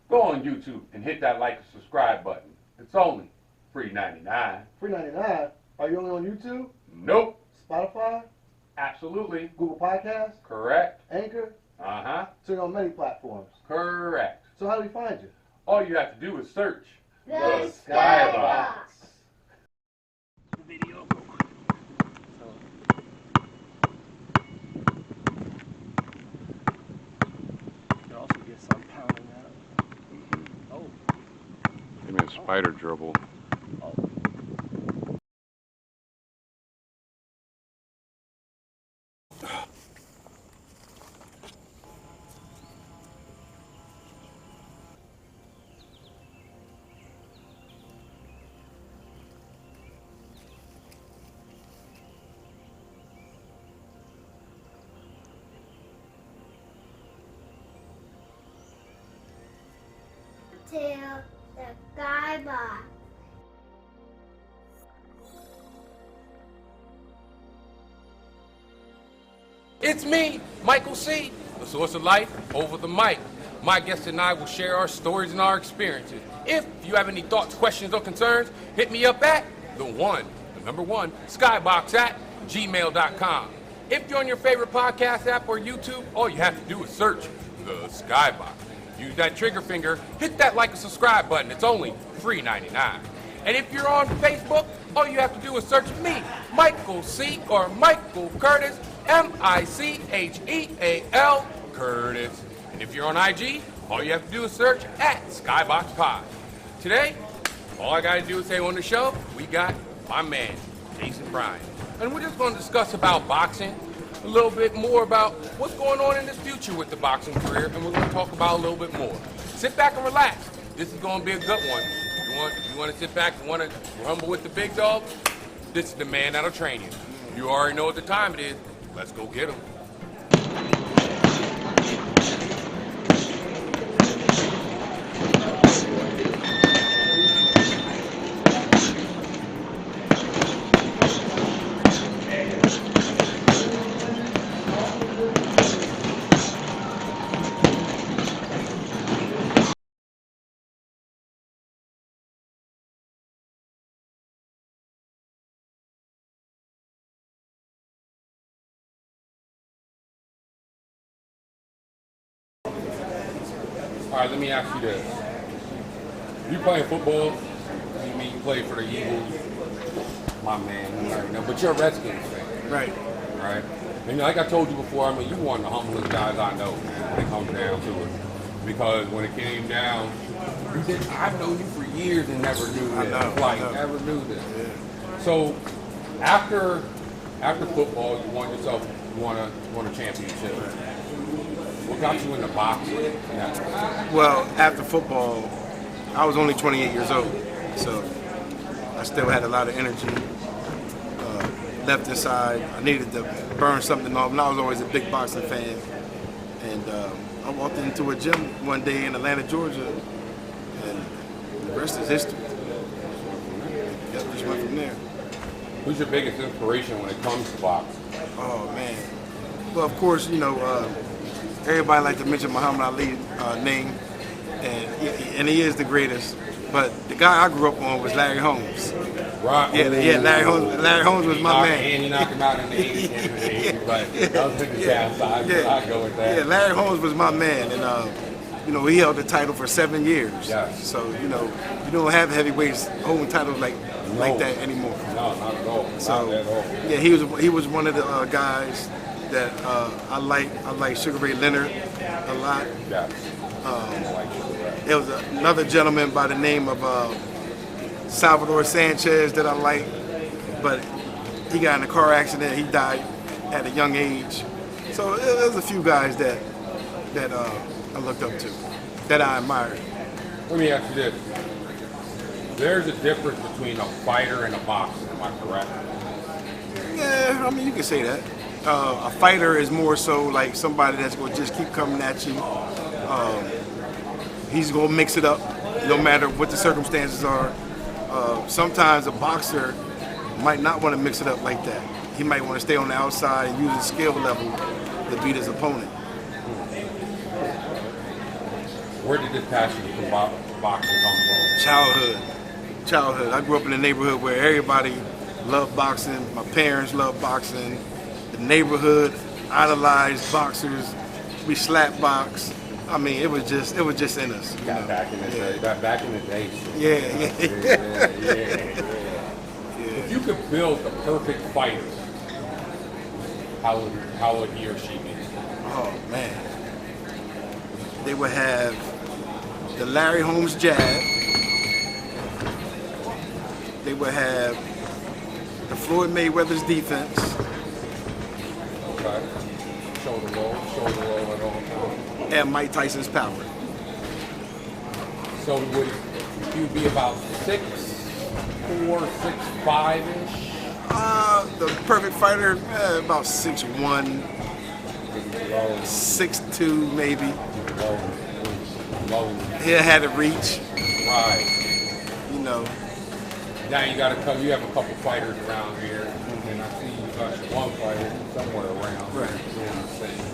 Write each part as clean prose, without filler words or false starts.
Go on YouTube and hit that like and subscribe button. It's only $3.99. $3.99? Are you only on YouTube? Nope. Spotify? Absolutely. Google Podcasts? Correct. Anchor? Uh-huh. So you're on many platforms. Correct. So how do we find you? All you have to do is search The SkyBoxx. The video. You also get some pounding out. Oh. Give me a spider dribble. Oh. To the SkyBoxx. It's me, Michael C., the source of life over the mic. My guest and I will share our stories and our experiences. If you have any thoughts, questions, or concerns, hit me up at the number one, SkyBoxx@gmail.com. If you're on your favorite podcast app or YouTube, all you have to do is search the SkyBoxx. Use that trigger finger, hit that like and subscribe button. It's only $3.99. And if you're on Facebook, all you have to do is search me, Michael C. or Michael Curtis, MICHEAL Curtis. And if you're on IG, all you have to do is search at SkyBoxx Pod. Today, all I gotta do is say on the show, we got my man, Jason Bryant. And we're just gonna discuss about boxing, a little bit more about what's going on in this future with the boxing career, and we're gonna talk about a little bit more. Sit back and relax. This is gonna be a good one. You want to sit back and want to rumble with the big dog? This is the man that'll train you. You already know what the time it is. Let's go get him. All right, let me ask you this. You playing football, you mean you play for the Eagles, my man, you already know, but you're a Redskins fan. Right. Right? And like I told you before, I mean, you one of the humblest guys I know, man, when it comes down to it. Because when it came down, you said, I've known you for years and never knew this. Never knew this. Yeah. So after football, you won a championship. What got you into boxing? Yeah. Well, after football, I was only 28 years old, so I still had a lot of energy left inside. I needed to burn something off, and I was always a big boxing fan. And I walked into a gym one day in Atlanta, Georgia, and the rest is history. Yeah, just went from there. Who's your biggest inspiration when it comes to boxing? Oh, man. Well, of course, you know, everybody like to mention Muhammad Ali's name, and he is the greatest. But the guy I grew up on was Larry Holmes. Right. Yeah, Larry Holmes was my man. And he knocked him out in the 80s, but that was the downside. Yeah. I'd go with that. Yeah, Larry Holmes was my man, and you know, he held the title for 7 years. Yes. So you know, you don't have heavyweights holding titles like that anymore. No, not at all. So not at all. yeah, he was one of the guys that I like Sugar Ray Leonard a lot. Yes. There was another gentleman by the name of Salvador Sanchez that I like, but he got in a car accident. He died at a young age. So there's a few guys that I looked up to, that I admired. Let me ask you this. There's a difference between a fighter and a boxer, am I correct? Yeah, I mean, you can say that. A fighter is more so like somebody that's going to just keep coming at you. He's going to mix it up no matter what the circumstances are. Sometimes a boxer might not want to mix it up like that. He might want to stay on the outside and use his skill level to beat his opponent. Where did this passion for boxing come Childhood. I grew up in a neighborhood where everybody loved boxing. My parents loved boxing. The neighborhood idolized boxers. We slap box. I mean, it was just in us. You know? Back in the day. Back in the day. Yeah. If you could build the perfect fighter, how would he or she be? Oh man. They would have the Larry Holmes jab. They would have the Floyd Mayweather's defense. Okay. Shoulder roll at all times. And Mike Tyson's power. So would you be about 6'4", 6'5"-ish? The perfect fighter, about 6'1", Low, 6'2", maybe. low. He had a reach, Right. you know. Now you got you have a couple fighters around here, and I see you got one fighter somewhere around Right. doing the same.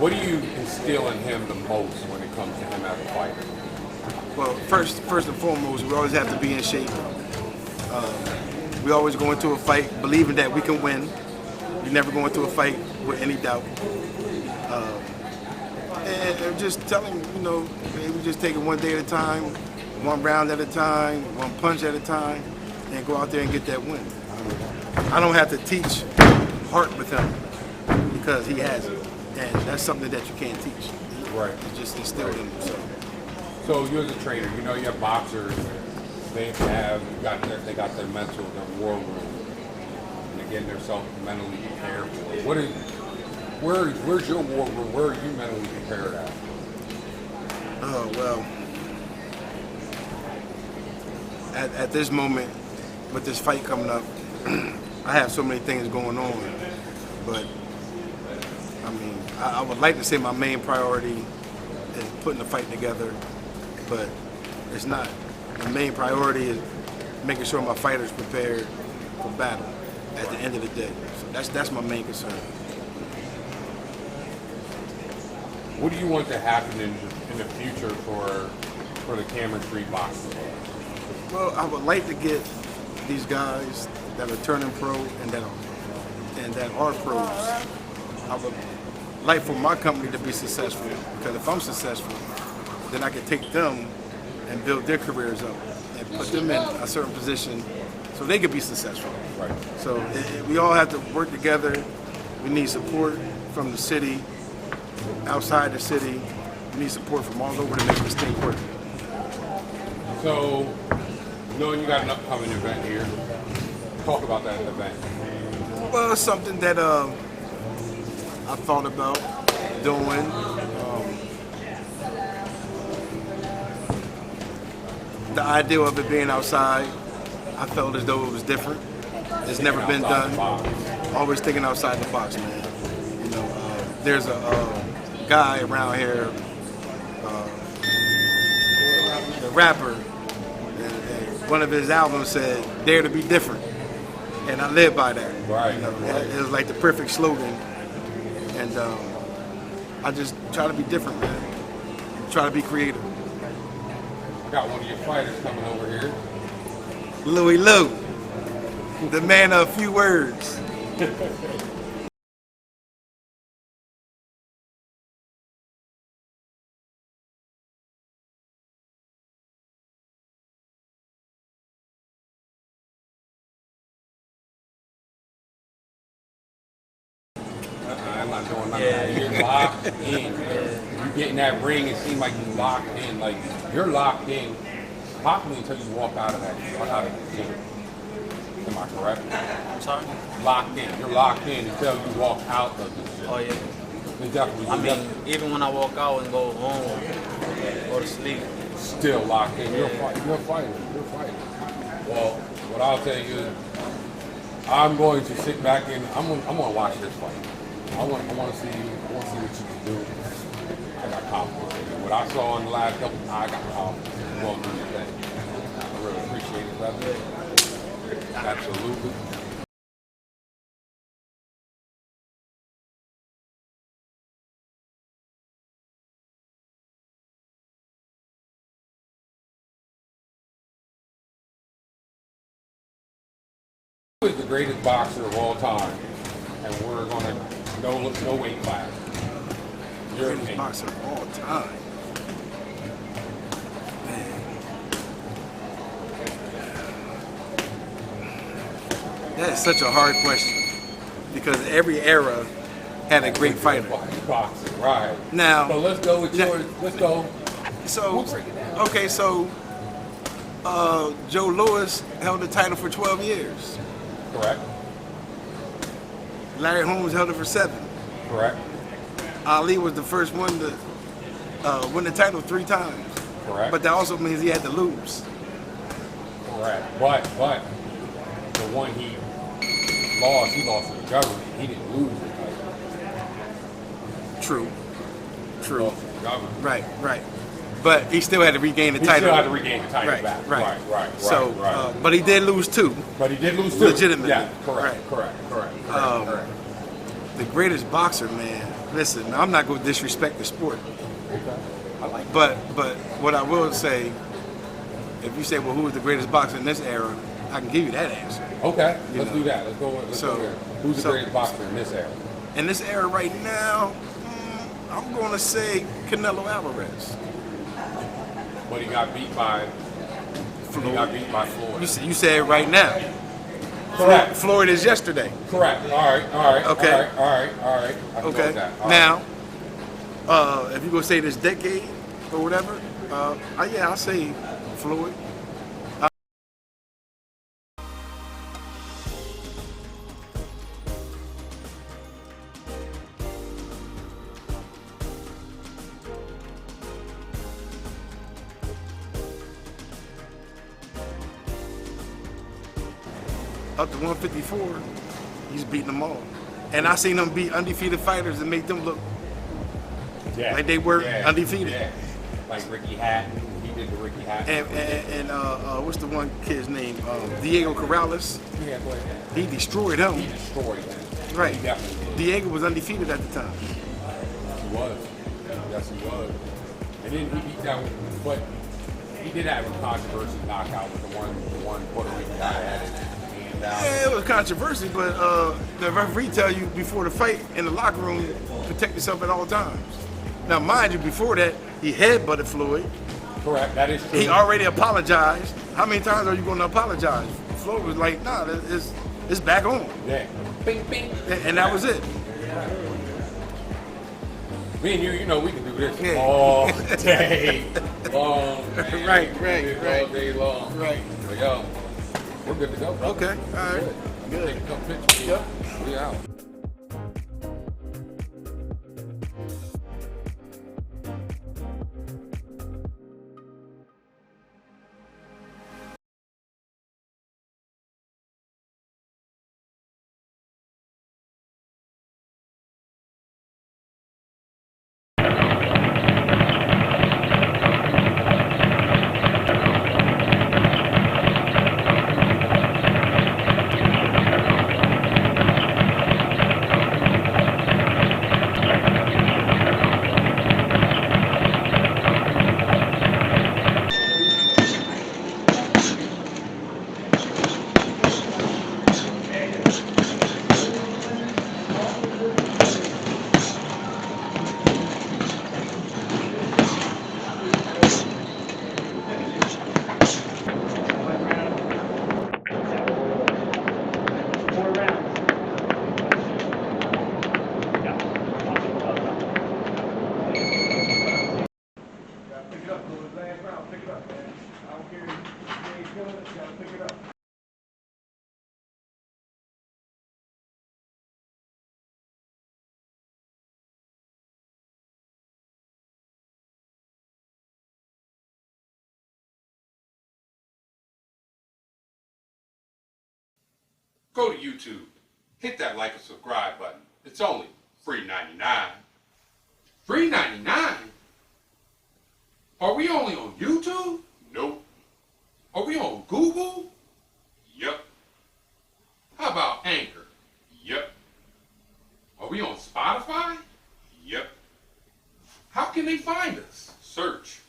What do you instill in him the most when it comes to him as a fighter? Well, first and foremost, we always have to be in shape. We always go into a fight believing that we can win. We never go into a fight with any doubt. And just tell him, you know, we just take it one day at a time, one round at a time, one punch at a time, and go out there and get that win. I don't have to teach heart with him because he has it, and that's something that you can't teach. Right. It's just instilled in him. So you as a trainer, you know you have boxers. They got their mental, their war room, and they're getting themselves mentally prepared for it. Where's your war room? Where are you mentally prepared at? Oh, well, at this moment, with this fight coming up, I have so many things going on, but I mean, I would like to say my main priority is putting the fight together, but it's not. The main priority is making sure my fighter's prepared for battle at the end of the day. So that's my main concern. What do you want to happen in the future for the Cameron Street boxing? Well, I would like to get these guys that are turning pro and that are pros. I would like for my company to be successful, because if I'm successful, then I can take them and build their careers up and put them in a certain position so they could be successful. Right. So we all have to work together. We need support from the city, outside the city. We need support from all over to make this thing work. So, knowing you got an upcoming event here, talk about that event. Well, it's something that I thought about doing. The idea of it being outside, I felt as though it was different. It's never been done. Always thinking outside the box, man. You know, there's a guy around here, the rapper, and one of his albums said, "Dare to be different," and I live by that. Right. You know, it was like the perfect slogan, and I just try to be different, man. Try to be creative. Got one of your fighters coming over here. Louie Lou, the man of few words. I'm not doing nothing. You're locked in. You get in that ring, it seems like you're locked in. Like you're locked in, possibly until you walk out of the gym. Am I correct? I'm sorry? Locked in. You're locked in until you walk out of the gym. Oh, yeah. You definitely. I mean, even when I walk out and go home, go to sleep. Still locked in. You're a fighter. You're a fighter. Well, what I'll tell you is, I'm going to sit back and I'm going to watch this fight. I want to see what you can do. I got confidence in you. What I saw in the last couple, I got confidence. You're going to do your thing. I really appreciate it, brother. Absolutely. Who is the greatest boxer of all time? And we're gonna no weight class. Your Greatest opinion. boxer of all time. Man. That is such a hard question because every era had a great fighter. Boxer, right? Now, So let's go with yours. Let's go. so We'll break it down. okay, so Joe Louis held the title for 12 years. Correct. Larry Holmes held it for 7. Correct. Ali was the first one to win the title 3 times. Correct. But that also means he had to lose. Correct. But the one he lost to the government. He didn't lose the title. True. True. Lost to the government. Right. But he still had to regain the He title. still had to regain the title Right, back. right. Right. So, right. but he did lose 2. But he did lose too. Legitimately. Yeah. Correct. Right. Correct. The greatest boxer, man. Listen, I'm not going to disrespect the sport. Okay. I like. But what I will say, if you say, well, who was the greatest boxer in this era, I can give you that answer. Okay. You Let's know. do that. Let's go there. Who's the greatest boxer in this era? In this era right now, I'm going to say Canelo Alvarez. But he got beat by. He got beat by Floyd. You say it right now. Correct. Floyd is yesterday. Correct. All right. Okay. All right. I can go Okay. with that. All right. Now, if you're going to say this decade or whatever, yeah, I'll say Floyd. Up to 154, he's beating them all. And I seen him beat undefeated fighters and make them look Yeah. like they were undefeated. Yeah. Like Ricky Hatton. He did the Ricky Hatton. And what's the one kid's name? Diego Corrales. Yeah, go ahead. He destroyed him. He destroyed him. Right. He definitely did. Diego was undefeated at the time. He was. Yes, he was. And then he beat that one, but he did have a controversial knockout with the one Puerto Rican guy had his hand down. Yeah, it was controversial, but the referee tell you before the fight in the locker room, protect yourself at all times. Now, mind you, before that, he headbutted Floyd. Correct, that is true. He already apologized. How many times are you going to apologize? Floyd was like, nah, it's back on. Yeah. Bing, bing. And that was it. Me and you know we can do this Yeah. all day long. Man. Right, We can do this all day long. Right. So, yo, we're good to go. Bro. Okay, all right. Good. Take a couple pictures. Yep. We out. Go to YouTube, hit that like and subscribe button. It's only $3.99. $3.99? Are we only on YouTube? Nope. Are we on Google? Yep. How about Anchor? Yep. Are we on Spotify? Yep. How can they find us? Search